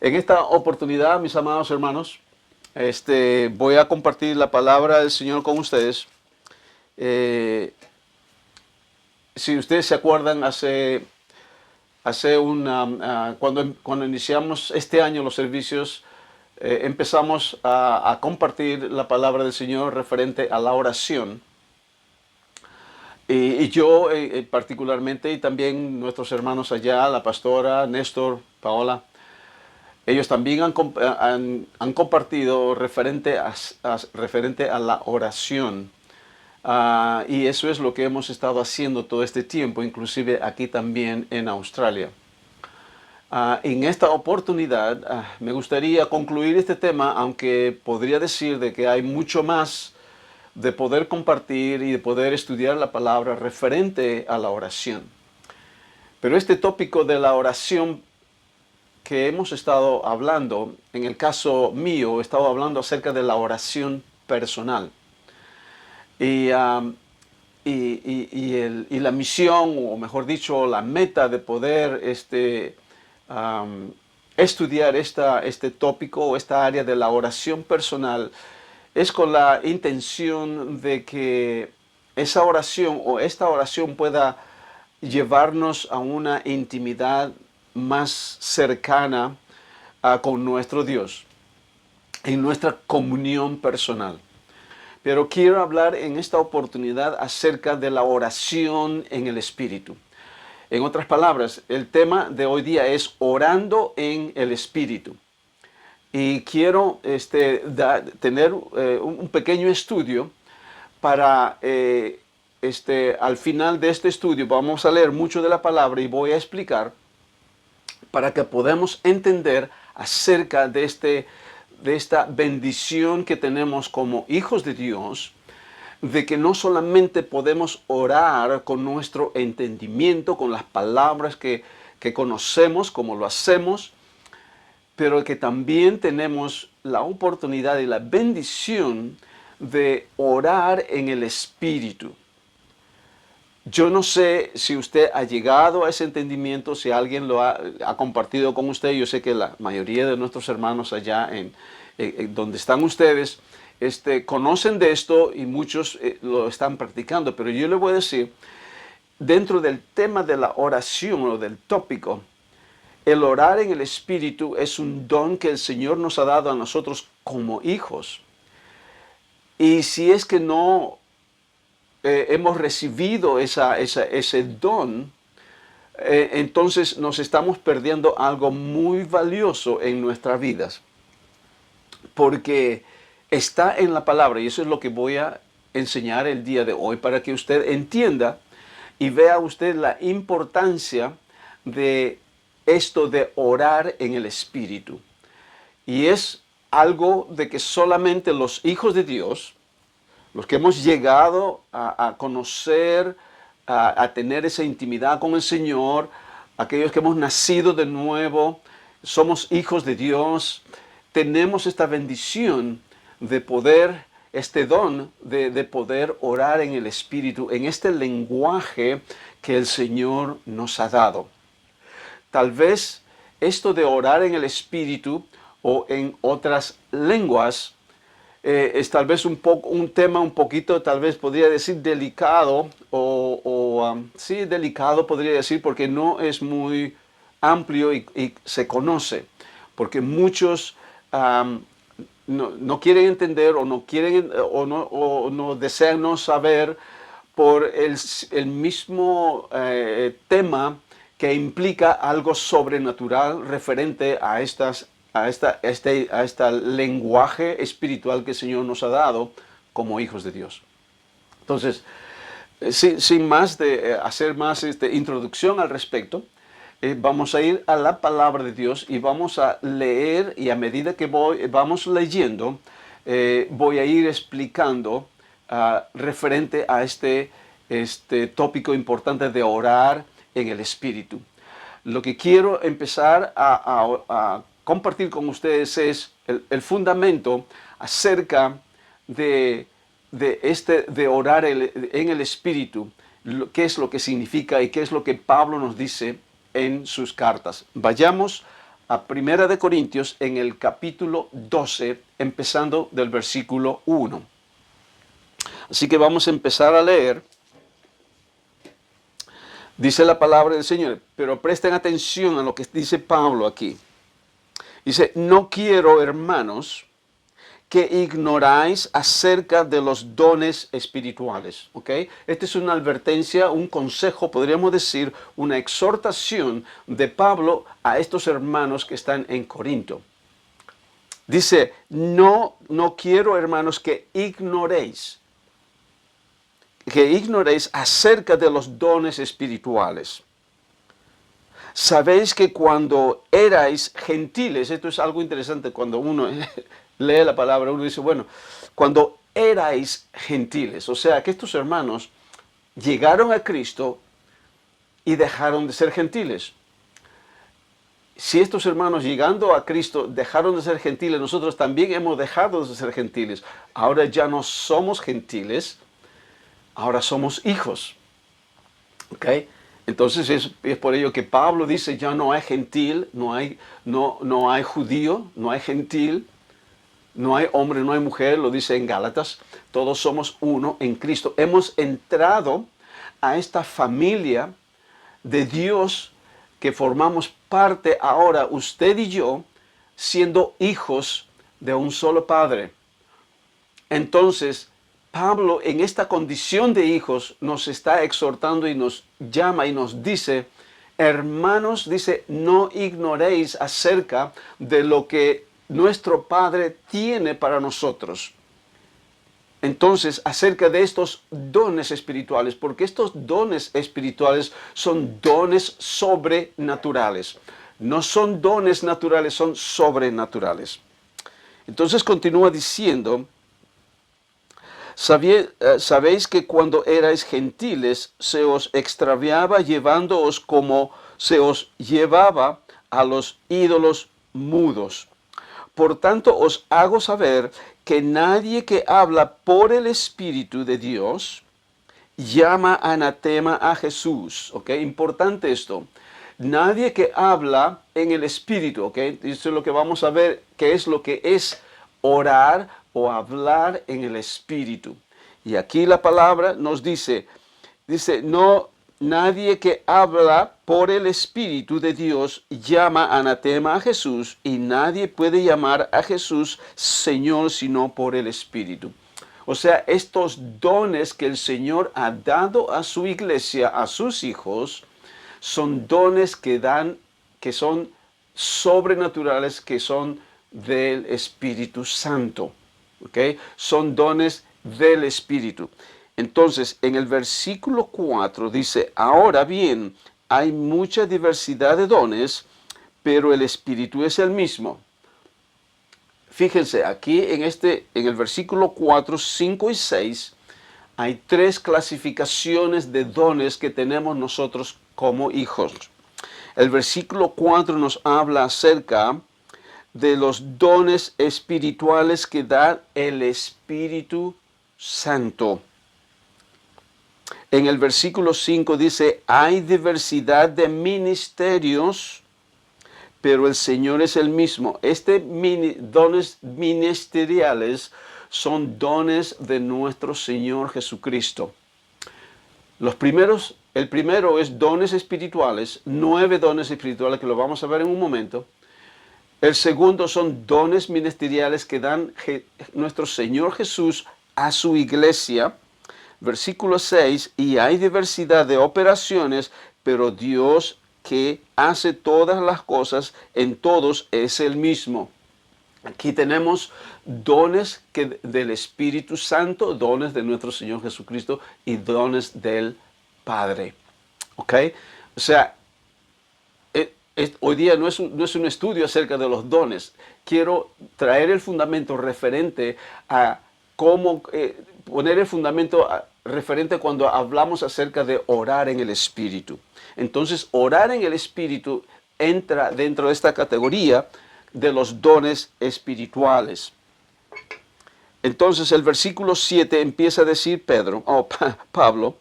En esta oportunidad, mis amados hermanos, voy a compartir la palabra del Señor con ustedes. Eh, si ustedes se acuerdan, cuando iniciamos este año los servicios, empezamos a compartir la palabra del Señor referente a la oración. Y yo particularmente, y también nuestros hermanos allá, la pastora, Néstor, Paola, ellos también han compartido referente a la oración. Y eso es lo que hemos estado haciendo todo este tiempo, inclusive aquí también en Australia. En esta oportunidad me gustaría concluir este tema, aunque podría decir de que hay mucho más de poder compartir y de poder estudiar la palabra referente a la oración. Pero este tópico de la oración que hemos estado hablando, en el caso mío, he estado hablando acerca de la oración personal. Y la misión, o mejor dicho, la meta de poder estudiar este tópico o esta área de la oración personal es con la intención de que esa oración o esta oración pueda llevarnos a una intimidad más cercana con nuestro Dios, en nuestra comunión personal. Pero quiero hablar en esta oportunidad acerca de la oración en el Espíritu. En otras palabras, el tema de hoy día es orando en el Espíritu. Y quiero tener un pequeño estudio para, al final de este estudio, vamos a leer mucho de la palabra y voy a explicar para que podamos entender acerca de esta bendición que tenemos como hijos de Dios, de que no solamente podemos orar con nuestro entendimiento, con las palabras que conocemos, como lo hacemos, pero que también tenemos la oportunidad y la bendición de orar en el Espíritu. Yo no sé si usted ha llegado a ese entendimiento, si alguien lo ha compartido con usted. Yo sé que la mayoría de nuestros hermanos allá donde están ustedes conocen de esto y muchos lo están practicando. Pero yo le voy a decir, dentro del tema de la oración o del tópico, el orar en el Espíritu es un don que el Señor nos ha dado a nosotros como hijos. Y si es que no hemos recibido ese don, entonces nos estamos perdiendo algo muy valioso en nuestras vidas. Porque está en la palabra, y eso es lo que voy a enseñar el día de hoy, para que usted entienda y vea usted la importancia de esto de orar en el Espíritu. Y es algo de que solamente los hijos de Dios, los que hemos llegado a conocer, a tener esa intimidad con el Señor, aquellos que hemos nacido de nuevo, somos hijos de Dios, tenemos esta bendición de poder, este don de poder orar en el Espíritu, en este lenguaje que el Señor nos ha dado. Tal vez esto de orar en el Espíritu o en otras lenguas es tal vez un tema un poquito, tal vez podría decir delicado, sí, delicado podría decir, porque no es muy amplio y se conoce, porque muchos no quieren entender o no quieren o no desean no saber por el mismo tema que implica algo sobrenatural referente a este lenguaje espiritual que el Señor nos ha dado como hijos de Dios. Entonces, sin más de hacer más introducción al respecto, vamos a ir a la palabra de Dios y vamos a leer, y a medida que vamos leyendo, voy a ir explicando referente a este tópico importante de orar en el Espíritu. Lo que quiero empezar a compartir con ustedes es el fundamento acerca de orar en el Espíritu, qué es lo que significa y qué es lo que Pablo nos dice en sus cartas. Vayamos a Primera de Corintios en el capítulo 12, empezando del versículo 1. Así que vamos a empezar a leer. Dice la palabra del Señor, pero presten atención a lo que dice Pablo aquí. Dice, no quiero, hermanos, que ignoráis acerca de los dones espirituales. ¿Ok? Esta es una advertencia, un consejo, podríamos decir, una exhortación de Pablo a estos hermanos que están en Corinto. Dice, no quiero, hermanos, que ignoréis acerca de los dones espirituales. Sabéis que cuando erais gentiles, esto es algo interesante, cuando uno lee la palabra, uno dice, bueno, cuando erais gentiles, o sea, que estos hermanos llegaron a Cristo y dejaron de ser gentiles. Si estos hermanos llegando a Cristo dejaron de ser gentiles, nosotros también hemos dejado de ser gentiles. Ahora ya no somos gentiles, ahora somos hijos. ¿Ok? Entonces es por ello que Pablo dice, ya no hay gentil, no hay judío, no hay gentil, no hay hombre, no hay mujer, lo dice en Gálatas, todos somos uno en Cristo. Hemos entrado a esta familia de Dios que formamos parte ahora, usted y yo, siendo hijos de un solo Padre. Entonces, Pablo en esta condición de hijos nos está exhortando y nos llama y nos dice, hermanos, dice, no ignoréis acerca de lo que nuestro Padre tiene para nosotros. Entonces, acerca de estos dones espirituales, porque estos dones espirituales son dones sobrenaturales. No son dones naturales, son sobrenaturales. Entonces continúa diciendo, sabéis que cuando erais gentiles se os extraviaba llevándoos como se os llevaba a los ídolos mudos. Por tanto os hago saber que nadie que habla por el Espíritu de Dios llama anatema a Jesús. ¿Ok? Importante esto. Nadie que habla en el Espíritu. ¿Ok? Eso es lo que vamos a ver, qué es lo que es orar o hablar en el Espíritu. Y aquí la palabra nos dice, no, nadie que habla por el Espíritu de Dios llama anatema a Jesús, y nadie puede llamar a Jesús Señor sino por el Espíritu. O sea, estos dones que el Señor ha dado a su iglesia, a sus hijos, son dones que son sobrenaturales, que son del Espíritu Santo. ¿Ok? Son dones del Espíritu. Entonces, en el versículo 4 dice, ahora bien, hay mucha diversidad de dones, pero el Espíritu es el mismo. Fíjense, aquí en el versículo 4, 5 y 6, hay tres clasificaciones de dones que tenemos nosotros como hijos. El versículo 4 nos habla acerca de los dones espirituales que da el Espíritu Santo. En el versículo 5 dice, hay diversidad de ministerios, pero el Señor es el mismo. Dones ministeriales son dones de nuestro Señor Jesucristo. El primero es dones espirituales, 9 dones espirituales que lo vamos a ver en un momento. El segundo son dones ministeriales que dan nuestro Señor Jesús a su iglesia. Versículo 6, y hay diversidad de operaciones, pero Dios que hace todas las cosas en todos es el mismo. Aquí tenemos dones del Espíritu Santo, dones de nuestro Señor Jesucristo y dones del Padre. ¿Ok? O sea, hoy día no es un estudio acerca de los dones. Quiero traer el fundamento referente a cómo poner el fundamento referente cuando hablamos acerca de orar en el Espíritu. Entonces, orar en el Espíritu entra dentro de esta categoría de los dones espirituales. Entonces, el versículo 7 empieza a decir Pablo,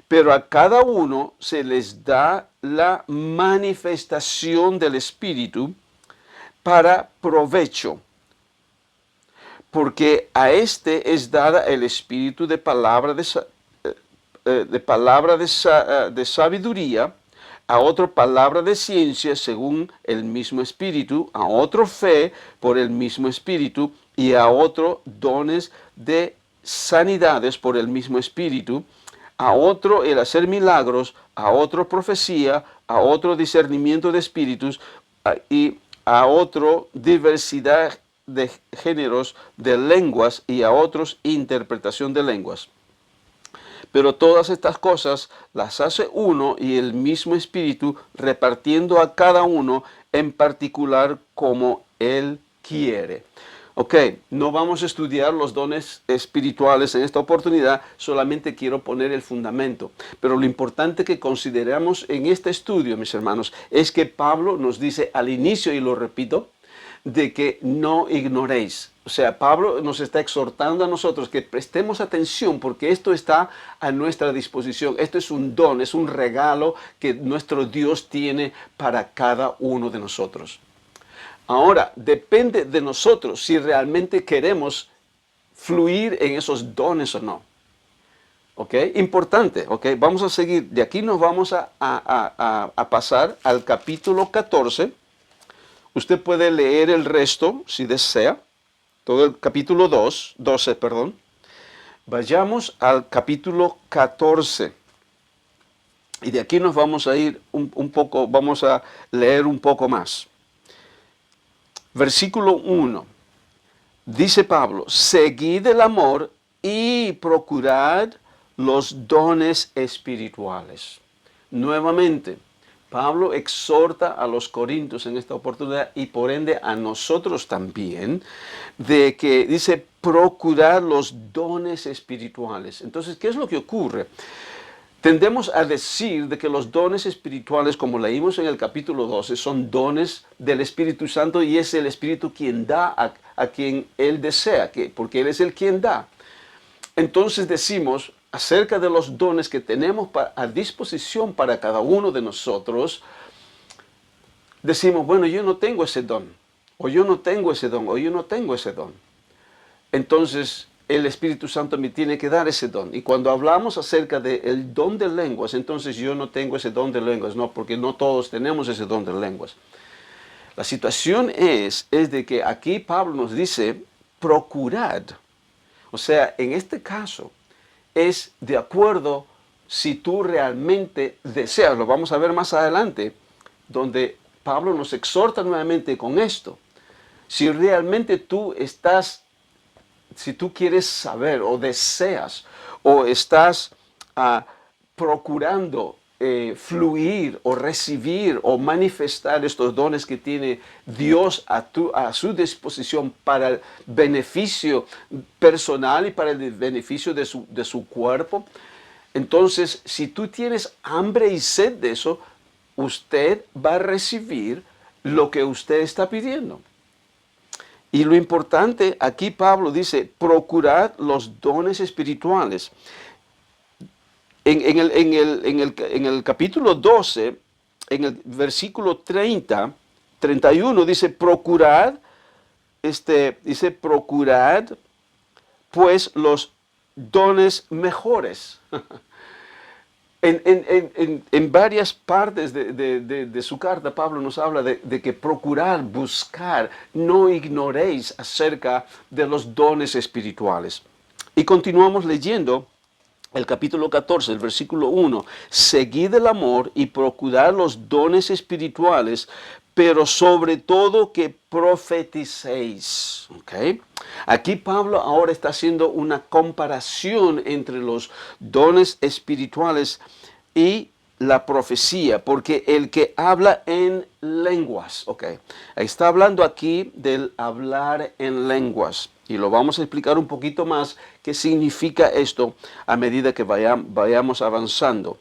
pero a cada uno se les da la manifestación del Espíritu para provecho, porque a este es dada el espíritu de palabra de sabiduría, a otro palabra de ciencia según el mismo espíritu, a otro fe por el mismo espíritu, y a otro dones de sanidades por el mismo espíritu, a otro el hacer milagros, a otro profecía, a otro discernimiento de espíritus, y a otro diversidad de géneros de lenguas, y a otros interpretación de lenguas. Pero todas estas cosas las hace uno y el mismo Espíritu, repartiendo a cada uno en particular como Él quiere. Ok, no vamos a estudiar los dones espirituales en esta oportunidad, solamente quiero poner el fundamento. Pero lo importante que consideramos en este estudio, mis hermanos, es que Pablo nos dice al inicio, y lo repito, de que no ignoréis. O sea, Pablo nos está exhortando a nosotros que prestemos atención porque esto está a nuestra disposición. Esto es un don, es un regalo que nuestro Dios tiene para cada uno de nosotros. Ahora, depende de nosotros si realmente queremos fluir en esos dones o no. ¿Ok? Importante, ¿ok? Vamos a seguir. De aquí nos vamos a pasar al capítulo 14. Usted puede leer el resto si desea. Todo el capítulo 12, perdón. Vayamos al capítulo 14. Y de aquí nos vamos a ir un poco, vamos a leer un poco más. Versículo 1. Dice Pablo, seguid el amor y procurad los dones espirituales. Nuevamente, Pablo exhorta a los corintios en esta oportunidad y por ende a nosotros también, de que dice procurar los dones espirituales. Entonces, ¿qué es lo que ocurre? Tendemos a decir de que los dones espirituales, como leímos en el capítulo 12, son dones del Espíritu Santo y es el Espíritu quien da a quien Él desea, porque Él es el quien da. Entonces decimos acerca de los dones que tenemos a disposición para cada uno de nosotros, decimos, bueno, yo no tengo ese don, o yo no tengo ese don, o yo no tengo ese don. Entonces el Espíritu Santo me tiene que dar ese don. Y cuando hablamos acerca del don de lenguas, entonces yo no tengo ese don de lenguas, no, porque no todos tenemos ese don de lenguas. La situación es de que aquí Pablo nos dice, procurad. O sea, en este caso, es de acuerdo si tú realmente deseas. Lo vamos a ver más adelante, donde Pablo nos exhorta nuevamente con esto. Si realmente si tú quieres saber o deseas o estás procurando fluir o recibir o manifestar estos dones que tiene Dios a su disposición para el beneficio personal y para el beneficio de su cuerpo. Entonces, si tú tienes hambre y sed de eso, usted va a recibir lo que usted está pidiendo. Y lo importante, aquí Pablo dice, procurad los dones espirituales. En el capítulo 12, en el versículo 31, dice, procurad pues los dones mejores. En varias partes de su carta, Pablo nos habla de que procurar, buscar, no ignoréis acerca de los dones espirituales. Y continuamos leyendo el capítulo 14, el versículo 1. Seguid el amor y procurad los dones espirituales, pero sobre todo que profeticéis. ¿Okay? Aquí Pablo ahora está haciendo una comparación entre los dones espirituales y la profecía, porque el que habla en lenguas, okay, está hablando aquí del hablar en lenguas. Y lo vamos a explicar un poquito más qué significa esto a medida que vayamos avanzando.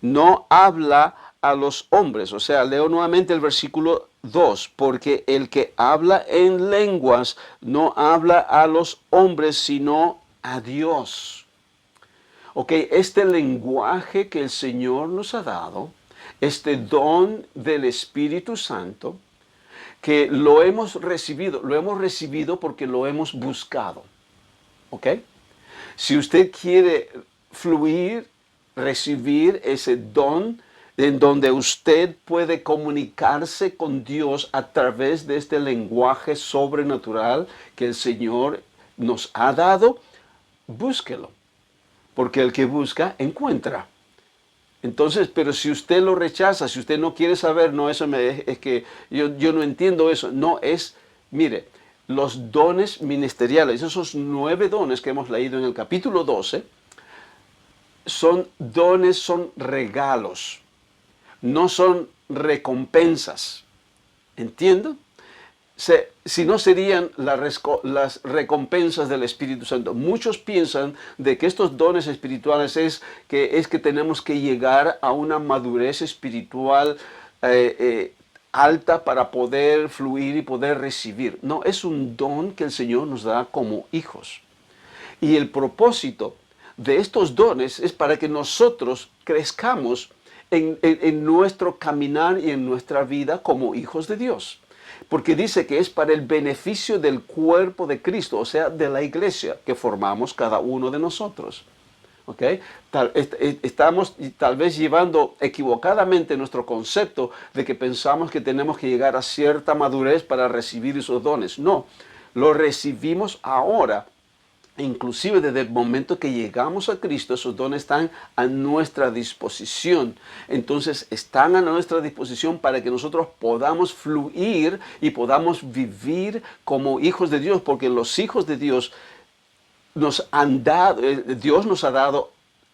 No habla a los hombres, o sea, leo nuevamente el versículo 2, porque el que habla en lenguas no habla a los hombres, sino a Dios. Ok, este lenguaje que el Señor nos ha dado, este don del Espíritu Santo, que lo hemos recibido porque lo hemos buscado. ¿Ok? Si usted quiere fluir, recibir ese don en donde usted puede comunicarse con Dios a través de este lenguaje sobrenatural que el Señor nos ha dado, búsquelo, porque el que busca, encuentra. Entonces, pero si usted lo rechaza, si usted no quiere saber, no, es que yo no entiendo eso. No, mire, los dones ministeriales, esos 9 dones que hemos leído en el capítulo 12, son dones, son regalos, no son recompensas. ¿Entienden? Si no serían las recompensas del Espíritu Santo. Muchos piensan de que estos dones espirituales es que tenemos que llegar a una madurez espiritual alta para poder fluir y poder recibir. No, es un don que el Señor nos da como hijos. Y el propósito de estos dones es para que nosotros crezcamos en nuestro caminar y en nuestra vida como hijos de Dios. Porque dice que es para el beneficio del cuerpo de Cristo, o sea, de la iglesia que formamos cada uno de nosotros. ¿Ok? Estamos tal vez llevando equivocadamente nuestro concepto de que pensamos que tenemos que llegar a cierta madurez para recibir esos dones. No, lo recibimos ahora. Inclusive desde el momento que llegamos a Cristo, esos dones están a nuestra disposición. Entonces están a nuestra disposición para que nosotros podamos fluir y podamos vivir como hijos de Dios, porque los hijos de Dios Dios nos ha dado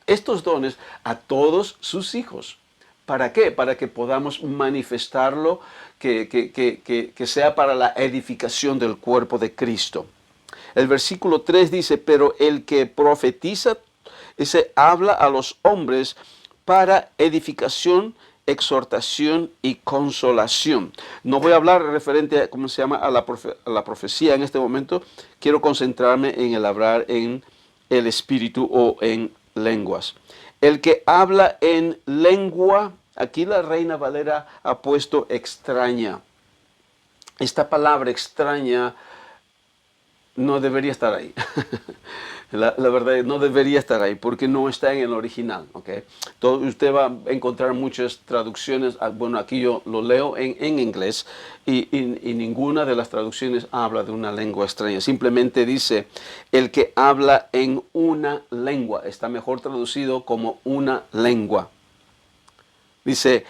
estos dones a todos sus hijos. ¿Para qué? Para que podamos manifestarlo, que sea para la edificación del cuerpo de Cristo. El versículo 3 dice, pero el que profetiza, habla a los hombres para edificación, exhortación y consolación. No voy a hablar referente a, ¿cómo se llama?, a la profecía en este momento. Quiero concentrarme en el hablar en el espíritu o en lenguas. El que habla en lengua, aquí la Reina Valera ha puesto extraña. Esta palabra extraña no debería estar ahí. La verdad, no debería estar ahí porque no está en el original. ¿Okay? Usted va a encontrar muchas traducciones. Bueno, aquí yo lo leo en inglés y ninguna de las traducciones habla de una lengua extraña. Simplemente dice, el que habla en una lengua. Está mejor traducido como una lengua. Dice,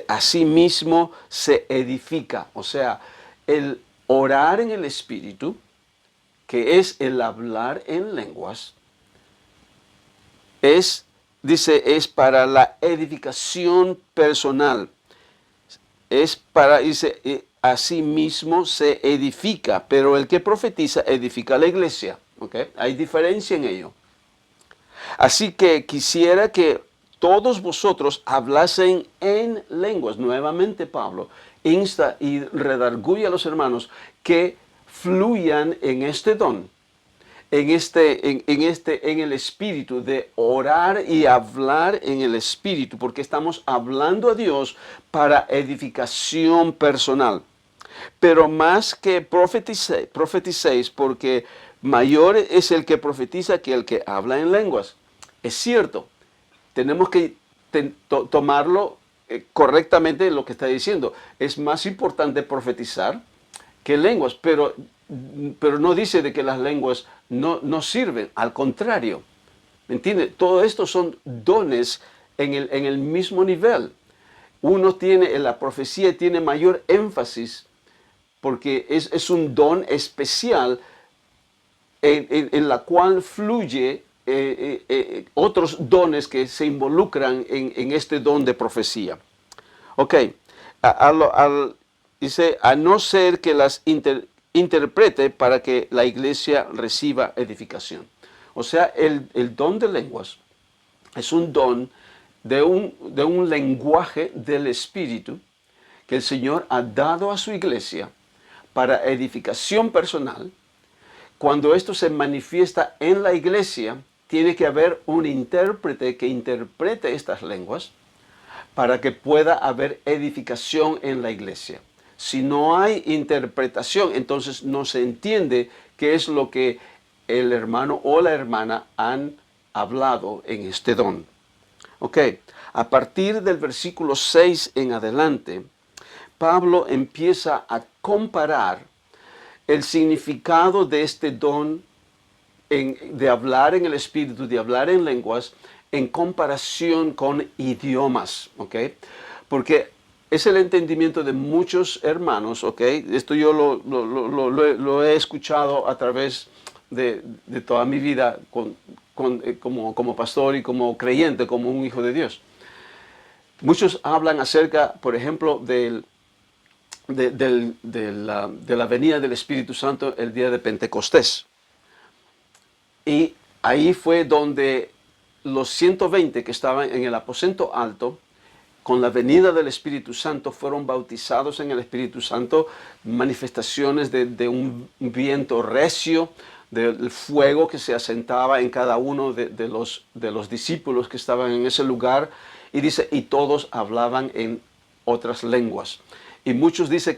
así mismo se edifica. O sea, el orar en el Espíritu, que es el hablar en lenguas, es para la edificación personal. Así mismo se edifica, pero el que profetiza edifica la iglesia. ¿Okay? Hay diferencia en ello. Así que quisiera que todos vosotros hablasen en lenguas. Nuevamente Pablo insta y redarguye a los hermanos que fluyan en este don, en el espíritu de orar y hablar en el espíritu, porque estamos hablando a Dios para edificación personal. Pero más que profeticéis, porque mayor es el que profetiza que el que habla en lenguas. Es cierto, tenemos que tomarlo correctamente lo que está diciendo. Es más importante profetizar que lenguas, pero no dice de que las lenguas no sirven, al contrario. ¿Me entiende? Todo esto son dones en el mismo nivel. La profecía tiene mayor énfasis porque es un don especial en la cual fluye otros dones que se involucran en este don de profecía. Ok, dice, a no ser que las interprete para que la iglesia reciba edificación. O sea, el don de lenguas es un don de un lenguaje del Espíritu que el Señor ha dado a su iglesia para edificación personal. Cuando esto se manifiesta en la iglesia, tiene que haber un intérprete que interprete estas lenguas para que pueda haber edificación en la iglesia. Si no hay interpretación, entonces no se entiende qué es lo que el hermano o la hermana han hablado en este don. Ok, a partir del versículo 6 en adelante, Pablo empieza a comparar el significado de este don de hablar en el Espíritu, de hablar en lenguas, en comparación con idiomas, ¿ok? Porque es el entendimiento de muchos hermanos, ¿ok? Esto yo lo he escuchado a través de toda mi vida como pastor y como creyente, como un hijo de Dios. Muchos hablan acerca, por ejemplo, de la venida del Espíritu Santo el día de Pentecostés. Y ahí fue donde los 120 que estaban en el aposento alto, con la venida del Espíritu Santo, fueron bautizados en el Espíritu Santo, manifestaciones de un viento recio, del fuego que se asentaba en cada uno de los discípulos que estaban en ese lugar. Y dice, y todos hablaban en otras lenguas. Y muchos dicen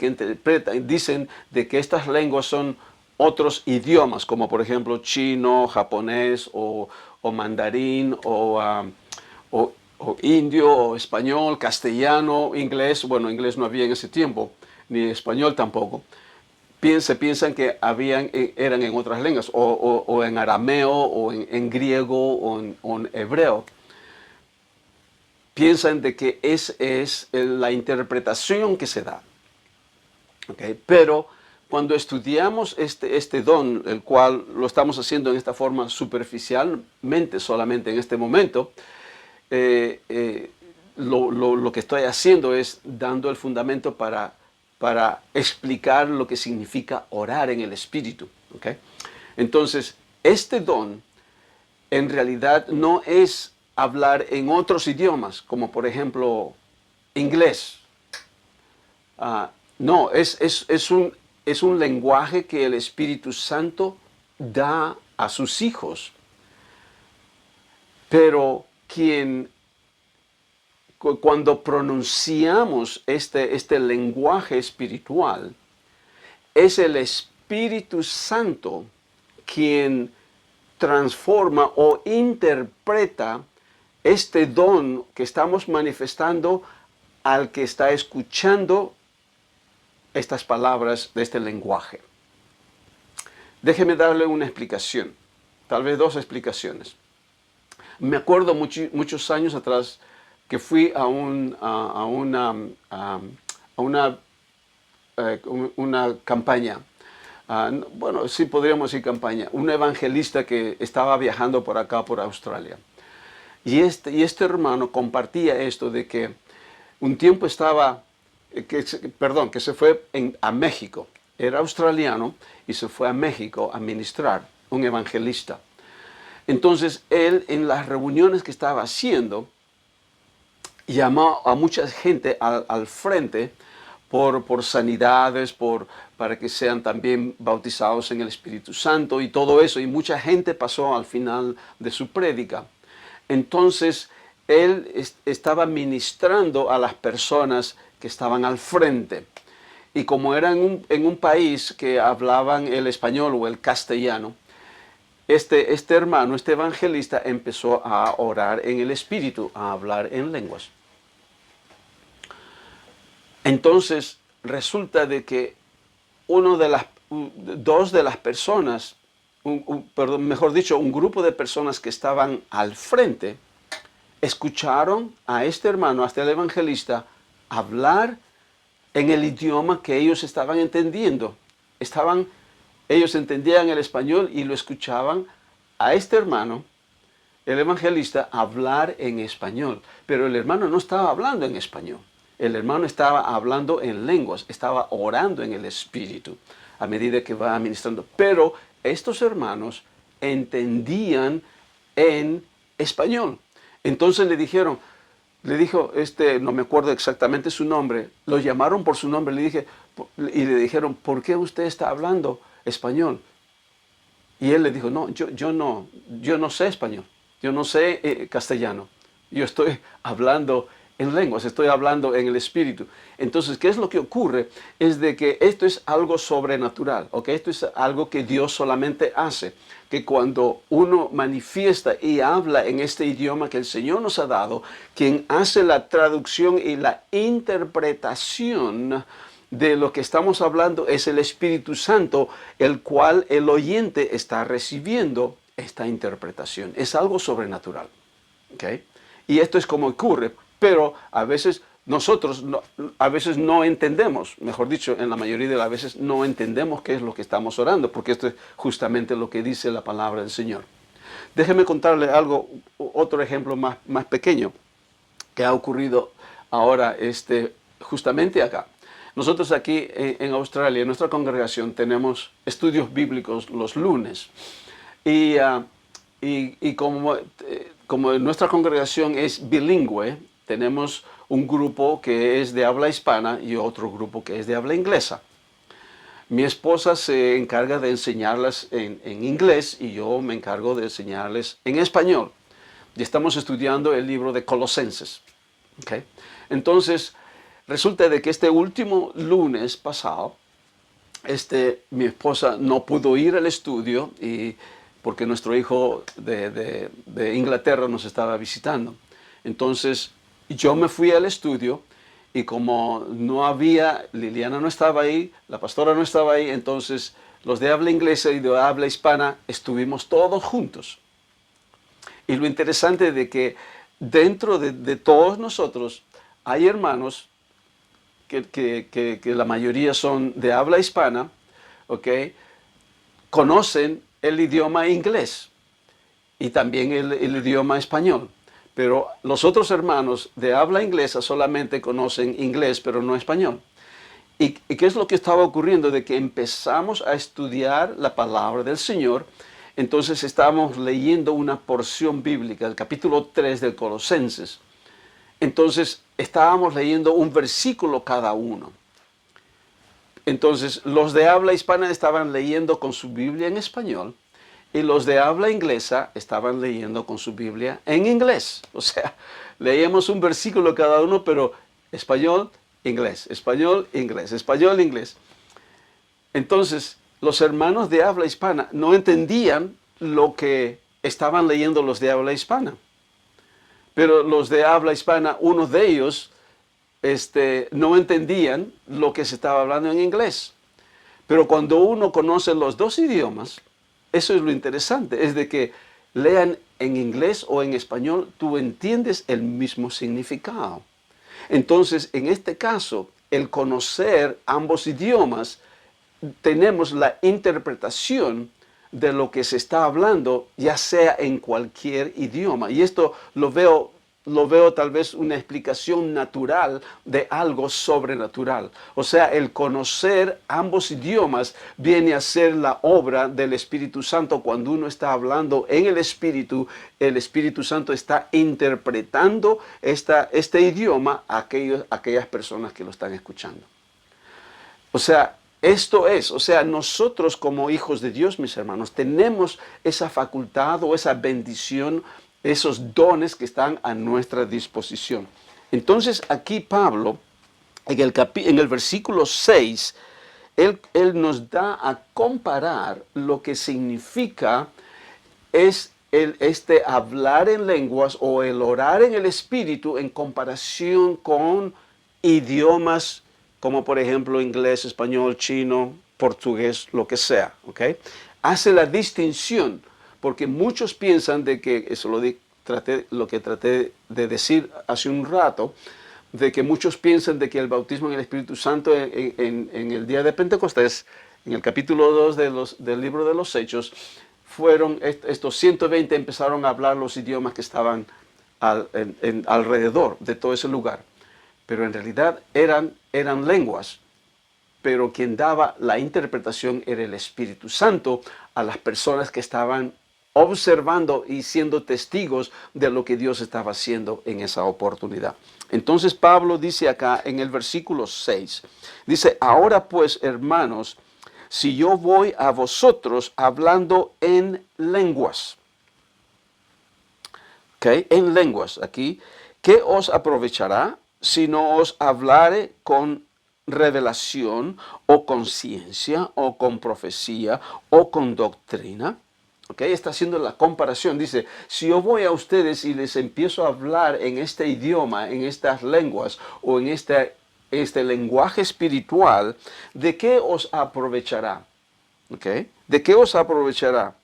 dicen de que estas lenguas son otros idiomas, como por ejemplo chino, japonés o mandarín o indio o español, castellano, inglés. Bueno, inglés no había en ese tiempo, ni español tampoco. Piensan que eran en otras lenguas, o en arameo, o en griego, o en hebreo. Piensan de que esa es la interpretación que se da. ¿Okay? Pero cuando estudiamos este don, el cual lo estamos haciendo en esta forma superficialmente, solamente en este momento, lo que estoy haciendo es dando el fundamento para explicar lo que significa orar en el Espíritu. ¿Okay? Entonces, este don en realidad no es hablar en otros idiomas, como por ejemplo inglés. No, es un lenguaje que el Espíritu Santo da a sus hijos. Pero cuando pronunciamos este lenguaje espiritual, es el Espíritu Santo quien transforma o interpreta este don que estamos manifestando al que está escuchando estas palabras de este lenguaje. Déjeme darle una explicación, tal vez dos explicaciones. Me acuerdo muchos años atrás que fui a una campaña. Bueno, sí podríamos decir campaña. Un evangelista que estaba viajando por acá, por Australia. Y este hermano compartía esto de que un tiempo que se fue a México. Era australiano y se fue a México a ministrar, un evangelista. Entonces él, en las reuniones que estaba haciendo, llamó a mucha gente al frente por sanidades, para que sean también bautizados en el Espíritu Santo y todo eso. Y mucha gente pasó al final de su prédica. Entonces él estaba ministrando a las personas que estaban al frente. Y como era en un país que hablaban el español o el castellano, este hermano, este evangelista, empezó a orar en el Espíritu, a hablar en lenguas. Entonces resulta de que dos de las personas, mejor dicho, un grupo de personas que estaban al frente, escucharon a este hermano, hasta el evangelista, hablar en el idioma que ellos estaban entendiendo. Ellos entendían el español y lo escuchaban a este hermano, el evangelista, hablar en español. Pero el hermano no estaba hablando en español. El hermano estaba hablando en lenguas, estaba orando en el Espíritu a medida que va ministrando. Pero estos hermanos entendían en español. Entonces le dijo, no me acuerdo exactamente su nombre, lo llamaron por su nombre, y le dijeron, ¿por qué usted está hablando español? Y él le dijo, no, yo no sé español, yo no sé castellano, yo estoy hablando en lenguas, estoy hablando en el espíritu. Entonces, ¿qué es lo que ocurre? Es de que esto es algo sobrenatural, ¿ok? Esto es algo que Dios solamente hace, que cuando uno manifiesta y habla en este idioma que el Señor nos ha dado, quien hace la traducción y la interpretación de lo que estamos hablando es el Espíritu Santo, el cual el oyente está recibiendo esta interpretación. Es algo sobrenatural, ¿ok? Y esto es como ocurre, pero a veces nosotros a veces no entendemos, mejor dicho, en la mayoría de las veces no entendemos qué es lo que estamos orando, porque esto es justamente lo que dice la palabra del Señor. Déjeme contarle algo, otro ejemplo más pequeño que ha ocurrido ahora justamente acá. Nosotros aquí en Australia, en nuestra congregación, tenemos estudios bíblicos los lunes. Y como nuestra congregación es bilingüe, tenemos un grupo que es de habla hispana y otro grupo que es de habla inglesa. Mi esposa se encarga de enseñarlas en inglés y yo me encargo de enseñarles en español. Y estamos estudiando el libro de Colosenses. ¿Okay? Entonces, resulta de que este último lunes pasado, mi esposa no pudo ir al estudio porque nuestro hijo de Inglaterra nos estaba visitando. Entonces, yo me fui al estudio y como no había, Liliana no estaba ahí, la pastora no estaba ahí, entonces los de habla inglesa y de habla hispana estuvimos todos juntos. Y lo interesante de que dentro de todos nosotros hay hermanos que la mayoría son de habla hispana, ¿ok? Conocen el idioma inglés y también el idioma español. Pero los otros hermanos de habla inglesa solamente conocen inglés, pero no español. ¿Y qué es lo que estaba ocurriendo? De que empezamos a estudiar la palabra del Señor. Entonces estábamos leyendo una porción bíblica, el capítulo 3 de Colosenses. Entonces estábamos leyendo un versículo cada uno. Entonces los de habla hispana estaban leyendo con su Biblia en español y los de habla inglesa estaban leyendo con su Biblia en inglés. O sea, leíamos un versículo cada uno, pero español, inglés, español, inglés, español, inglés. Entonces los hermanos de habla hispana no entendían lo que estaban leyendo los de habla hispana. Pero los de habla hispana, uno de ellos, no entendían lo que se estaba hablando en inglés. Pero cuando uno conoce los dos idiomas, eso es lo interesante, es de que lean en inglés o en español, tú entiendes el mismo significado. Entonces, en este caso, el conocer ambos idiomas, tenemos la interpretación de lo que se está hablando, ya sea en cualquier idioma. Y esto lo veo tal vez una explicación natural de algo sobrenatural. O sea, el conocer ambos idiomas viene a ser la obra del Espíritu Santo. Cuando uno está hablando en el Espíritu Santo está interpretando este idioma a aquellas personas que lo están escuchando. O sea, nosotros como hijos de Dios, mis hermanos, tenemos esa facultad o esa bendición, esos dones que están a nuestra disposición. Entonces aquí Pablo, en el versículo 6, él nos da a comparar lo que significa hablar en lenguas o el orar en el Espíritu en comparación con idiomas como por ejemplo inglés, español, chino, portugués, lo que sea, ¿ok? Hace la distinción, porque muchos piensan de que, eso lo que traté de decir hace un rato, de que muchos piensan de que el bautismo en el Espíritu Santo en el día de Pentecostés, en el capítulo 2 del libro de los Hechos, fueron estos 120 empezaron a hablar los idiomas que estaban alrededor de todo ese lugar. Pero en realidad eran lenguas, pero quien daba la interpretación era el Espíritu Santo a las personas que estaban observando y siendo testigos de lo que Dios estaba haciendo en esa oportunidad. Entonces Pablo dice acá en el versículo 6, dice, ahora pues, hermanos, si yo voy a vosotros hablando en lenguas, ¿ok? En lenguas, aquí, ¿qué os aprovechará si no os hablare con revelación o con ciencia o con profecía o con doctrina? Okay, está haciendo la comparación. Dice, si yo voy a ustedes y les empiezo a hablar en este idioma, en estas lenguas o en este lenguaje espiritual, ¿de qué os aprovechará? Okay, ¿de qué os aprovechará?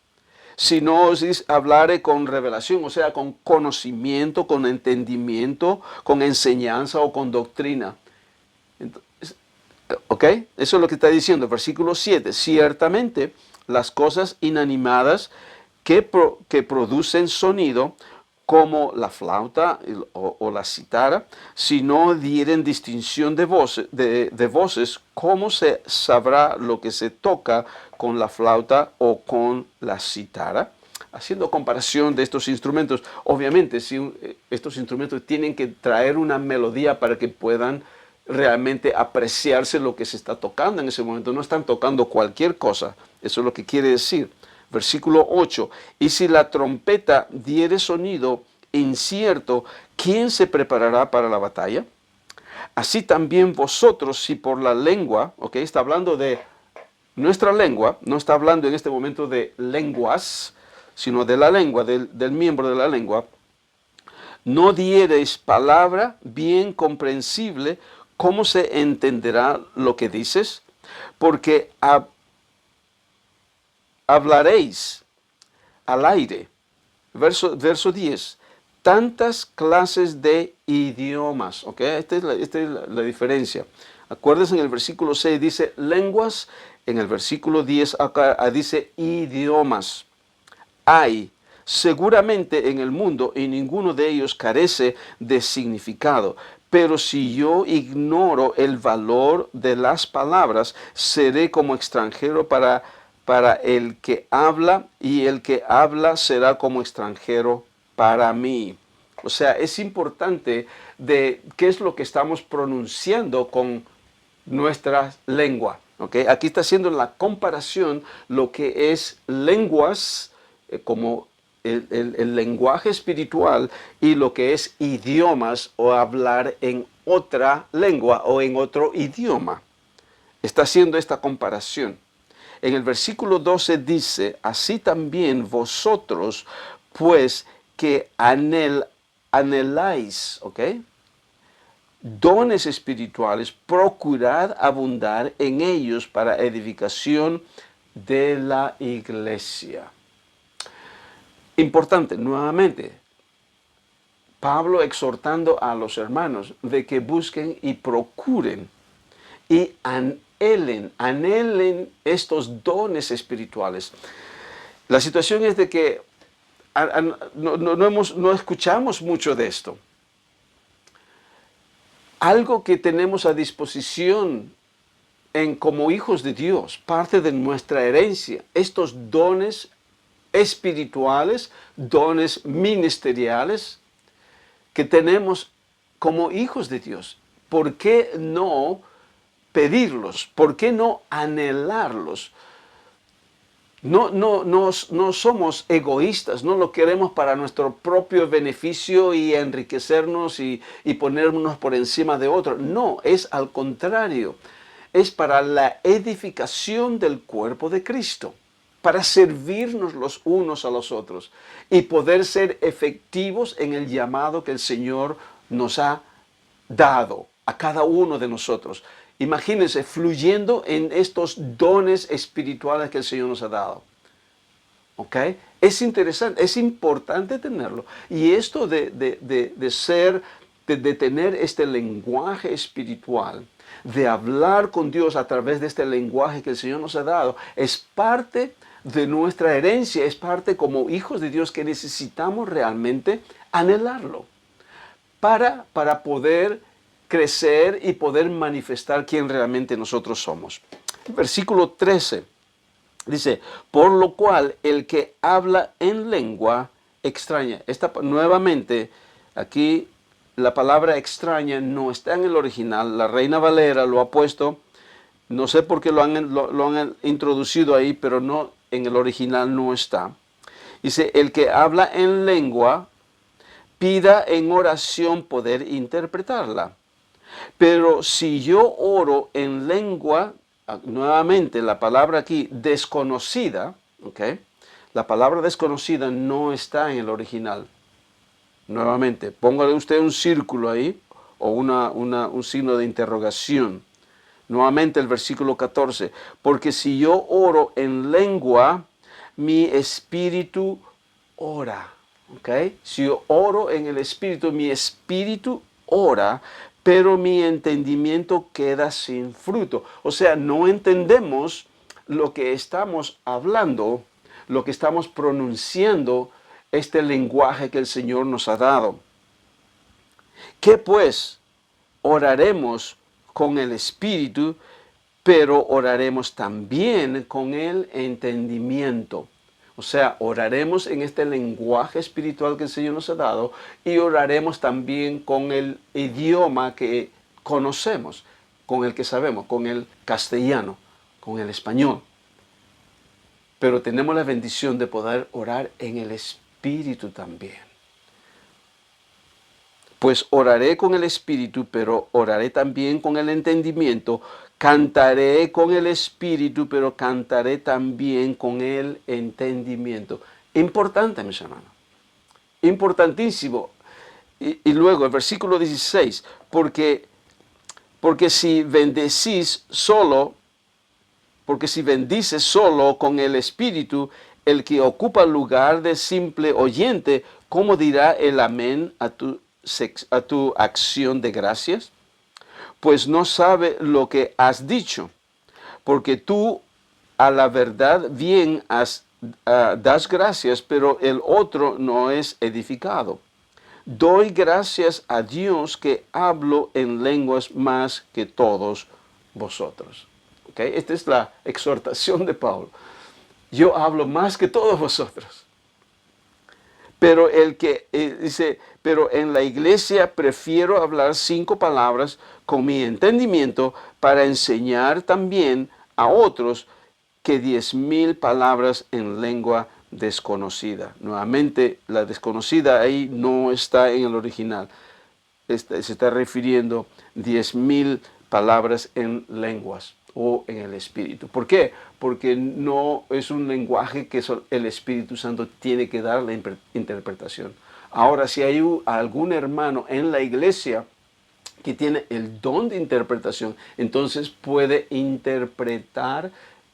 Si no os hablare con revelación, o sea, con conocimiento, con entendimiento, con enseñanza o con doctrina. Entonces, ¿ok? Eso es lo que está diciendo, versículo 7. Ciertamente, las cosas inanimadas que producen sonido, como la flauta o la cítara, si no dieren distinción de voces, ¿cómo se sabrá lo que se toca con la flauta o con la cítara? Haciendo comparación de estos instrumentos, obviamente estos instrumentos tienen que traer una melodía para que puedan realmente apreciarse lo que se está tocando en ese momento. No están tocando cualquier cosa, eso es lo que quiere decir. Versículo 8, y si la trompeta diere sonido incierto, ¿quién se preparará para la batalla? Así también vosotros, si por la lengua, ok, está hablando de nuestra lengua, no está hablando en este momento de lenguas, sino de la lengua, del miembro de la lengua, no diereis palabra bien comprensible, ¿cómo se entenderá lo que dices? Porque hablaréis al aire. Verso 10. Tantas clases de idiomas. ¿Ok? Esta es la diferencia. Acuérdense, en el versículo 6 dice lenguas. En el versículo 10 acá dice idiomas. Hay seguramente en el mundo y ninguno de ellos carece de significado. Pero si yo ignoro el valor de las palabras, seré como extranjero para el que habla, y el que habla será como extranjero para mí. O sea, es importante de qué es lo que estamos pronunciando con nuestra lengua. ¿Okay? Aquí está haciendo la comparación lo que es lenguas, como el lenguaje espiritual, y lo que es idiomas o hablar en otra lengua o en otro idioma. Está haciendo esta comparación. En el versículo 12 dice, así también vosotros, pues que anheláis, ¿ok? Dones espirituales, procurad abundar en ellos para edificación de la iglesia. Importante, nuevamente, Pablo exhortando a los hermanos de que busquen y procuren y anhelen estos dones espirituales. La situación es de que no escuchamos mucho de esto. Algo que tenemos a disposición como hijos de Dios, parte de nuestra herencia, estos dones espirituales, dones ministeriales que tenemos como hijos de Dios. ¿Por qué no pedirlos? ¿Por qué no anhelarlos? No somos egoístas, no lo queremos para nuestro propio beneficio y enriquecernos y ponernos por encima de otros. No, es al contrario. Es para la edificación del cuerpo de Cristo, para servirnos los unos a los otros y poder ser efectivos en el llamado que el Señor nos ha dado a cada uno de nosotros. Imagínense, fluyendo en estos dones espirituales que el Señor nos ha dado. ¿Ok? Es interesante, es importante tenerlo. Y esto de tener este lenguaje espiritual, de hablar con Dios a través de este lenguaje que el Señor nos ha dado, es parte de nuestra herencia, es parte como hijos de Dios que necesitamos realmente anhelarlo para poder crecer y poder manifestar quién realmente nosotros somos. Versículo 13 dice, por lo cual el que habla en lengua extraña. Nuevamente, aquí la palabra extraña no está en el original. La Reina Valera lo ha puesto, no sé por qué lo han introducido ahí, pero no, en el original no está. Dice, el que habla en lengua pida en oración poder interpretarla. Pero si yo oro en lengua, nuevamente la palabra aquí desconocida, ¿ok? La palabra desconocida no está en el original. Nuevamente, póngale usted un círculo ahí o un signo de interrogación. Nuevamente el versículo 14. Porque si yo oro en lengua, mi espíritu ora. ¿Ok? Si yo oro en el espíritu, mi espíritu ora, pero mi entendimiento queda sin fruto. O sea, no entendemos lo que estamos hablando, lo que estamos pronunciando, este lenguaje que el Señor nos ha dado. ¿Qué pues? Oraremos con el espíritu, pero oraremos también con el entendimiento. O sea, oraremos en este lenguaje espiritual que el Señor nos ha dado y oraremos también con el idioma que conocemos, con el que sabemos, con el castellano, con el español. Pero tenemos la bendición de poder orar en el espíritu también. Pues oraré con el espíritu, pero oraré también con el entendimiento. Cantaré con el espíritu, pero cantaré también con el entendimiento. Importante, mis hermanos. Importantísimo. Y luego el versículo 16. Porque si bendecís solo, porque si bendices solo con el espíritu, el que ocupa el lugar de simple oyente, ¿cómo dirá el amén a tu acción de gracias? Pues no sabe lo que has dicho, porque tú a la verdad bien das gracias, pero el otro no es edificado. Doy gracias a Dios que hablo en lenguas más que todos vosotros. ¿Okay? Esta es la exhortación de Pablo. Yo hablo más que todos vosotros. Pero dice, pero en la iglesia prefiero hablar 5 palabras con mi entendimiento para enseñar también a otros que 10,000 palabras en lengua desconocida. Nuevamente, la desconocida ahí no está en el original. Se está refiriendo 10,000 palabras en lenguas o en el Espíritu. ¿Por qué? Porque no es un lenguaje que el Espíritu Santo tiene que dar la interpretación. Ahora, si hay algún hermano en la iglesia que tiene el don de interpretación, entonces puede interpretar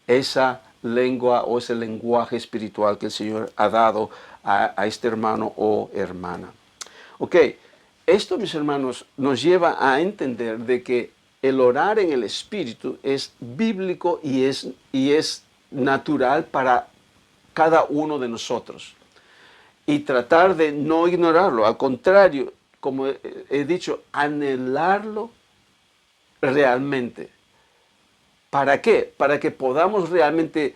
esa lengua o ese lenguaje espiritual que el Señor ha dado a este hermano o hermana. Ok, esto, mis hermanos, nos lleva a entender de que el orar en el Espíritu es bíblico y es natural para cada uno de nosotros. Y tratar de no ignorarlo, al contrario, como he dicho, anhelarlo realmente. ¿Para qué? Para que podamos realmente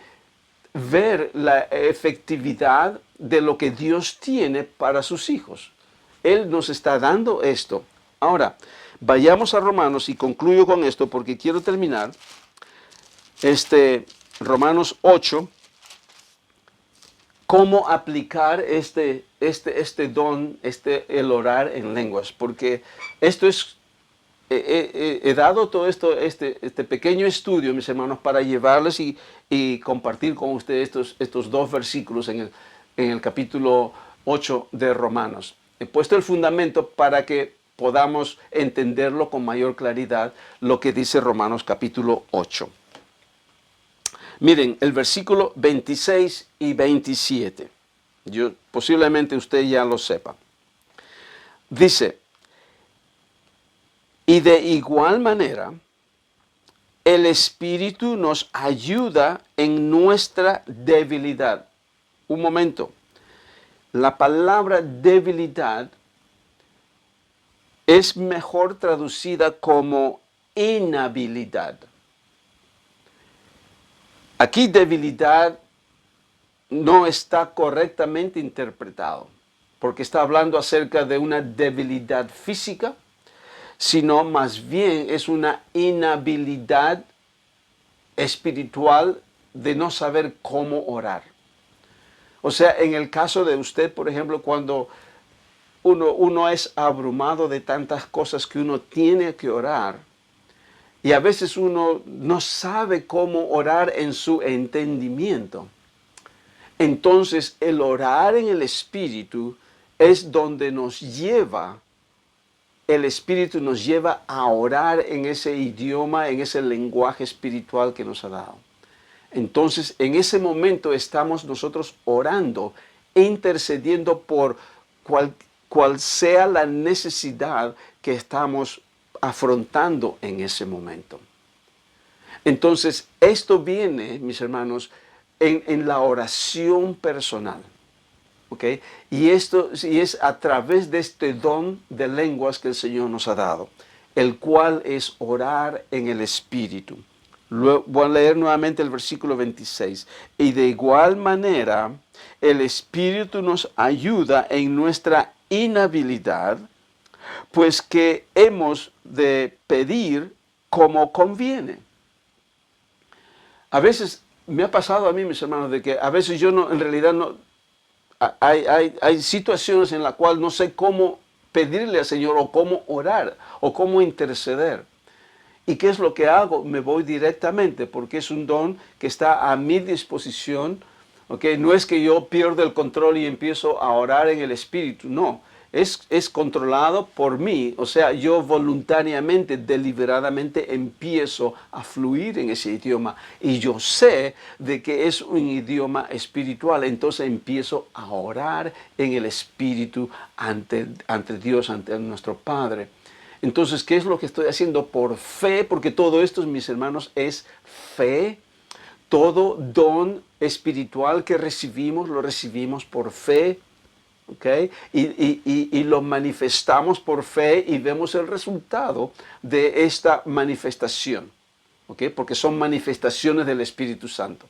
ver la efectividad de lo que Dios tiene para sus hijos. Él nos está dando esto. Ahora, vayamos a Romanos y concluyo con esto porque quiero terminar. Romanos 8, cómo aplicar este don, el orar en lenguas, porque esto es, he dado todo esto, este pequeño estudio, mis hermanos, para llevarles y compartir con ustedes estos 2 versículos en el capítulo 8 de Romanos. He puesto el fundamento para que podamos entenderlo con mayor claridad, lo que dice Romanos capítulo 8. Miren, el versículo 26 y 27. Posiblemente usted ya lo sepa. Dice, y de igual manera, el Espíritu nos ayuda en nuestra debilidad. Un momento. La palabra debilidad es mejor traducida como inhabilidad. Aquí debilidad no está correctamente interpretado, porque está hablando acerca de una debilidad física, sino más bien es una inhabilidad espiritual de no saber cómo orar. O sea, en el caso de usted, por ejemplo, cuando uno es abrumado de tantas cosas que uno tiene que orar. Y a veces uno no sabe cómo orar en su entendimiento. Entonces el orar en el Espíritu es donde el Espíritu nos lleva a orar en ese idioma, en ese lenguaje espiritual que nos ha dado. Entonces en ese momento estamos nosotros orando, intercediendo por cual sea la necesidad que estamos afrontando en ese momento. Entonces, esto viene, mis hermanos, en la oración personal. ¿Ok? Y esto es a través de este don de lenguas que el Señor nos ha dado, el cual es orar en el Espíritu. Voy a leer nuevamente el versículo 26. Y de igual manera, el Espíritu nos ayuda en nuestra inhabilidad, pues que hemos de pedir como conviene. A veces me ha pasado a mí, mis hermanos, de que a veces yo no, en realidad no, hay situaciones en las cuales no sé cómo pedirle al Señor o cómo orar o cómo interceder. ¿Y qué es lo que hago? Me voy directamente porque es un don que está a mi disposición. ¿Okay? No es que yo pierda el control y empiezo a orar en el Espíritu, no. Es controlado por mí, o sea, yo voluntariamente, deliberadamente empiezo a fluir en ese idioma y yo sé de que es un idioma espiritual, entonces empiezo a orar en el Espíritu ante Dios, ante nuestro Padre. Entonces, ¿qué es lo que estoy haciendo? Por fe, porque todo esto, mis hermanos, es fe. Todo don espiritual que recibimos, lo recibimos por fe. ¿Okay? Y lo manifestamos por fe y vemos el resultado de esta manifestación. ¿Okay? Porque son manifestaciones del Espíritu Santo.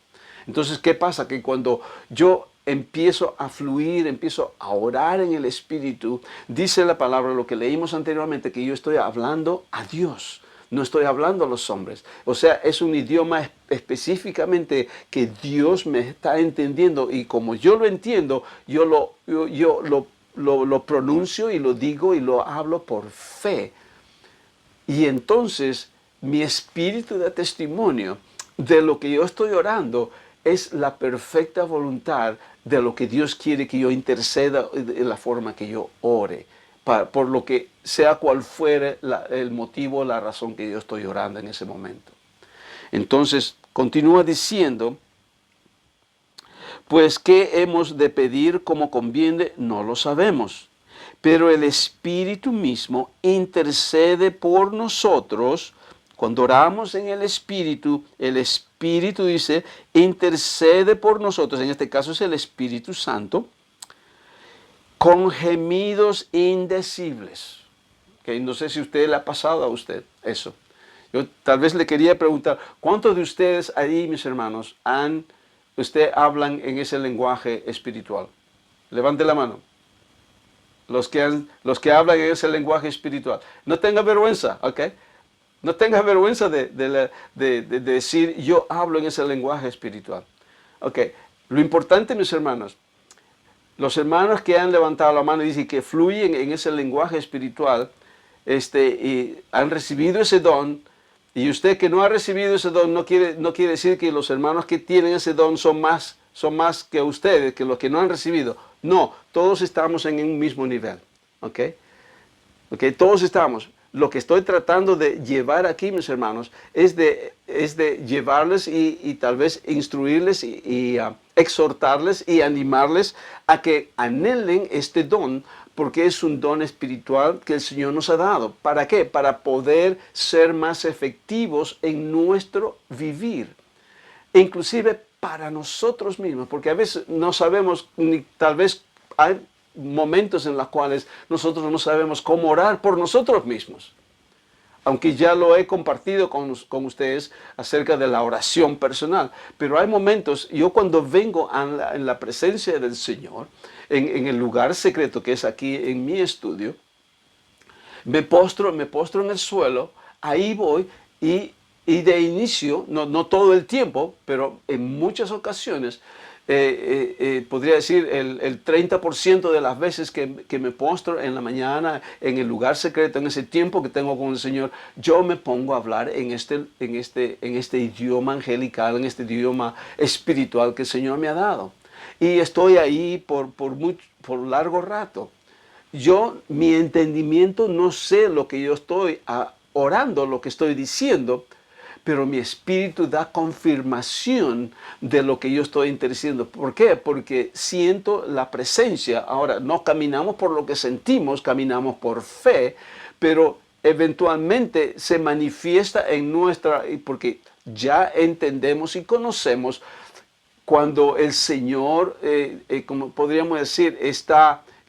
Entonces, ¿qué pasa? Que cuando yo empiezo a fluir, empiezo a orar en el Espíritu, dice la palabra, lo que leímos anteriormente, que yo estoy hablando a Dios. No estoy hablando a los hombres. O sea, es un idioma específicamente que Dios me está entendiendo. Y como yo lo entiendo, yo lo pronuncio y lo digo y lo hablo por fe. Y entonces mi espíritu de testimonio de lo que yo estoy orando es la perfecta voluntad de lo que Dios quiere que yo interceda en la forma que yo ore. Por lo que sea cual fuere el motivo, la razón que yo estoy orando en ese momento. Entonces, continúa diciendo, pues, ¿qué hemos de pedir como conviene? No lo sabemos. Pero el Espíritu mismo intercede por nosotros. Cuando oramos en el Espíritu dice, intercede por nosotros, en este caso es el Espíritu Santo, con gemidos indecibles. Okay, no sé si a usted le ha pasado a usted eso. Yo tal vez le quería preguntar, ¿cuántos de ustedes ahí, mis hermanos, hablan en ese lenguaje espiritual? Levante la mano. Los que hablan en ese lenguaje espiritual. No tenga vergüenza, ¿ok? No tenga vergüenza de decir, yo hablo en ese lenguaje espiritual. Ok, lo importante, mis hermanos, los hermanos que han levantado la mano y dicen que fluyen en ese lenguaje espiritual, y han recibido ese don, y usted que no ha recibido ese don, no quiere decir que los hermanos que tienen ese don son más que ustedes, que los que no han recibido. No, todos estamos en un mismo nivel. ¿Ok? ¿Ok? Todos estamos. Lo que estoy tratando de llevar aquí, mis hermanos, es de llevarles y tal vez instruirles y exhortarles y animarles a que anhelen este don, porque es un don espiritual que el Señor nos ha dado. ¿Para qué? Para poder ser más efectivos en nuestro vivir. Inclusive para nosotros mismos, porque a veces no sabemos, ni tal vez hay momentos en los cuales nosotros no sabemos cómo orar por nosotros mismos. Aunque ya lo he compartido con ustedes acerca de la oración personal. Pero hay momentos, yo cuando vengo en la presencia del Señor, en el lugar secreto que es aquí en mi estudio, me postro en el suelo, ahí voy y Y de inicio, no todo el tiempo, pero en muchas ocasiones, podría decir el 30% de las veces que me postro en la mañana, en el lugar secreto, en ese tiempo que tengo con el Señor, yo me pongo a hablar en este idioma angelical, en este idioma espiritual que el Señor me ha dado. Y estoy ahí por largo rato. Mi entendimiento, no sé lo que yo estoy orando, lo que estoy diciendo, pero mi espíritu da confirmación de lo que yo estoy intercediendo. ¿Por qué? Porque siento la presencia. Ahora, no caminamos por lo que sentimos, caminamos por fe, pero eventualmente se manifiesta en porque ya entendemos y conocemos cuando el Señor, como podríamos decir,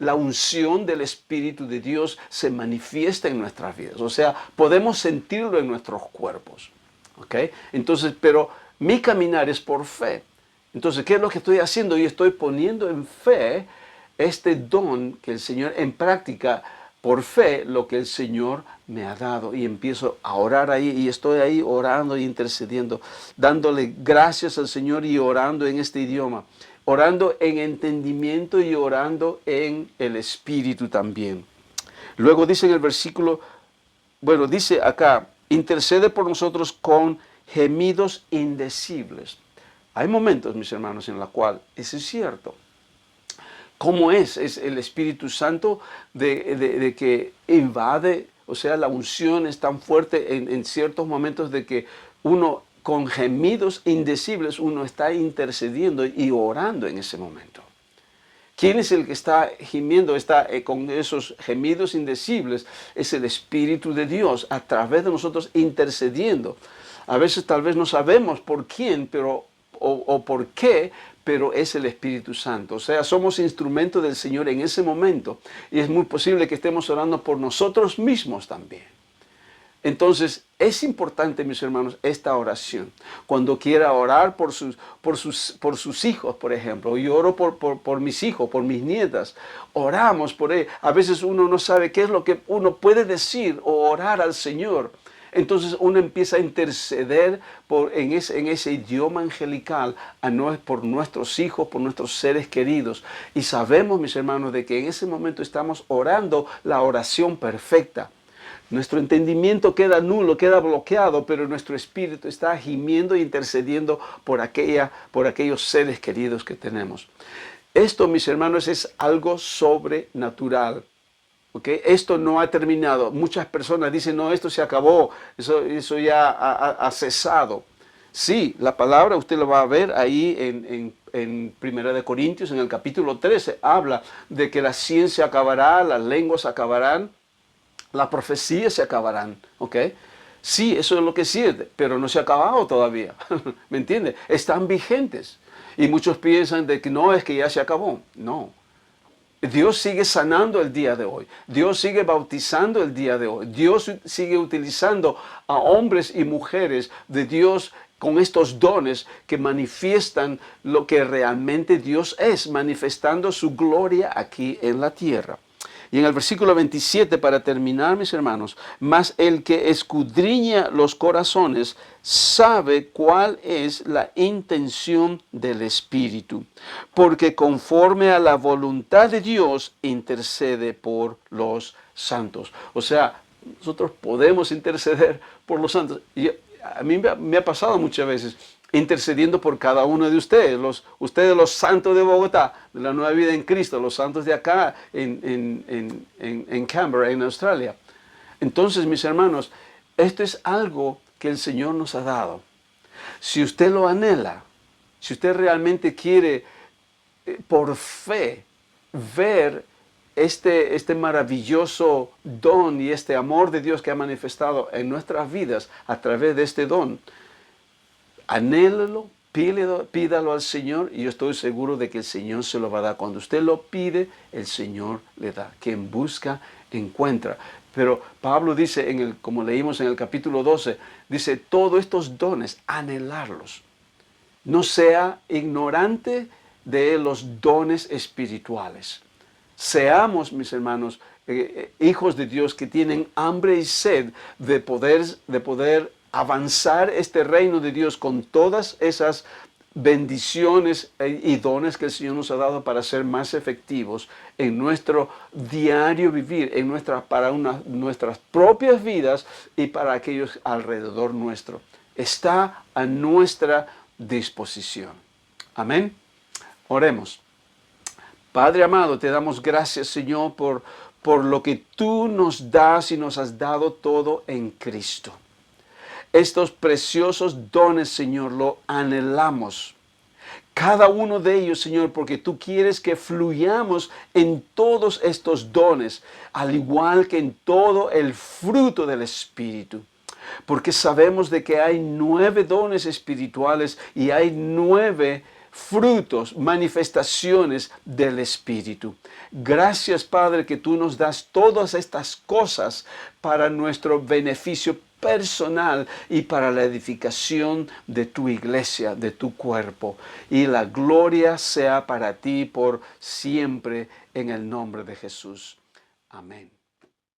la unción del Espíritu de Dios se manifiesta en nuestras vidas. O sea, podemos sentirlo en nuestros cuerpos. ¿Ok? Entonces, pero mi caminar es por fe. Entonces, ¿qué es lo que estoy haciendo? Yo estoy poniendo en fe este don que el Señor, en práctica, por fe, lo que el Señor me ha dado. Y empiezo a orar ahí, y estoy ahí orando y intercediendo, dándole gracias al Señor y orando en este idioma, orando en entendimiento y orando en el Espíritu también. Luego dice en el versículo, bueno, dice acá, intercede por nosotros con gemidos indecibles. Hay momentos, mis hermanos, en los cuales eso es cierto. ¿Cómo es? Es el Espíritu Santo de que invade, o sea, la unción es tan fuerte en ciertos momentos de que uno con gemidos indecibles, uno está intercediendo y orando en ese momento. ¿Quién es el que está gimiendo, está con esos gemidos indecibles? Es el Espíritu de Dios a través de nosotros intercediendo. A veces tal vez no sabemos por quién, o por qué, pero es el Espíritu Santo. O sea, somos instrumentos del Señor en ese momento. Y es muy posible que estemos orando por nosotros mismos también. Entonces, es importante, mis hermanos, esta oración. Cuando quiera orar por sus hijos, por ejemplo, yo oro por mis hijos, por mis nietas, oramos por ellos. A veces uno no sabe qué es lo que uno puede decir o orar al Señor. Entonces uno empieza a interceder en ese idioma angelical por nuestros hijos, por nuestros seres queridos. Y sabemos, mis hermanos, de que en ese momento estamos orando la oración perfecta. Nuestro entendimiento queda nulo, queda bloqueado, pero nuestro espíritu está gimiendo e intercediendo por aquellos seres queridos que tenemos. Esto, mis hermanos, es algo sobrenatural. ¿Okay? Esto no ha terminado. Muchas personas dicen, no, esto se acabó, eso ya ha cesado. Sí, la palabra usted lo va a ver ahí en 1 Corintios, en el capítulo 13, habla de que la ciencia acabará, las lenguas acabarán, las profecías se acabarán, ¿ok? Sí, eso es lo que siente, pero no se ha acabado todavía, ¿me entiende? Están vigentes. Y muchos piensan de que no, es que ya se acabó. No. Dios sigue sanando el día de hoy. Dios sigue bautizando el día de hoy. Dios sigue utilizando a hombres y mujeres de Dios con estos dones que manifiestan lo que realmente Dios es, manifestando su gloria aquí en la tierra. Y en el versículo 27, para terminar, mis hermanos, mas el que escudriña los corazones sabe cuál es la intención del Espíritu, porque conforme a la voluntad de Dios intercede por los santos. O sea, nosotros podemos interceder por los santos. Y a mí me ha pasado muchas veces intercediendo por cada uno de ustedes, ustedes los santos de Bogotá, de la Nueva Vida en Cristo, los santos de acá en Canberra, en Australia. Entonces, mis hermanos, esto es algo que el Señor nos ha dado. Si usted lo anhela, si usted realmente quiere por fe ver este maravilloso don y este amor de Dios que ha manifestado en nuestras vidas a través de este don, anhélelo, pídalo al Señor y yo estoy seguro de que el Señor se lo va a dar. Cuando usted lo pide, el Señor le da. Quien busca, encuentra. Pero Pablo dice, como leímos en el capítulo 12, dice, todos estos dones, anhelarlos. No sea ignorante de los dones espirituales. Seamos, mis hermanos, hijos de Dios que tienen hambre y sed de poder avanzar este reino de Dios con todas esas bendiciones y dones que el Señor nos ha dado para ser más efectivos en nuestro diario vivir, para nuestras propias vidas y para aquellos alrededor nuestro. Está a nuestra disposición. Amén. Oremos. Padre amado, te damos gracias, Señor, por lo que tú nos das y nos has dado todo en Cristo. Estos preciosos dones, Señor, lo anhelamos. Cada uno de ellos, Señor, porque tú quieres que fluyamos en todos estos dones, al igual que en todo el fruto del Espíritu. Porque sabemos de que hay 9 dones espirituales y hay 9 frutos, manifestaciones del Espíritu. Gracias, Padre, que tú nos das todas estas cosas para nuestro beneficio personal y para la edificación de tu iglesia, de tu cuerpo. Y la gloria sea para ti por siempre en el nombre de Jesús. Amén.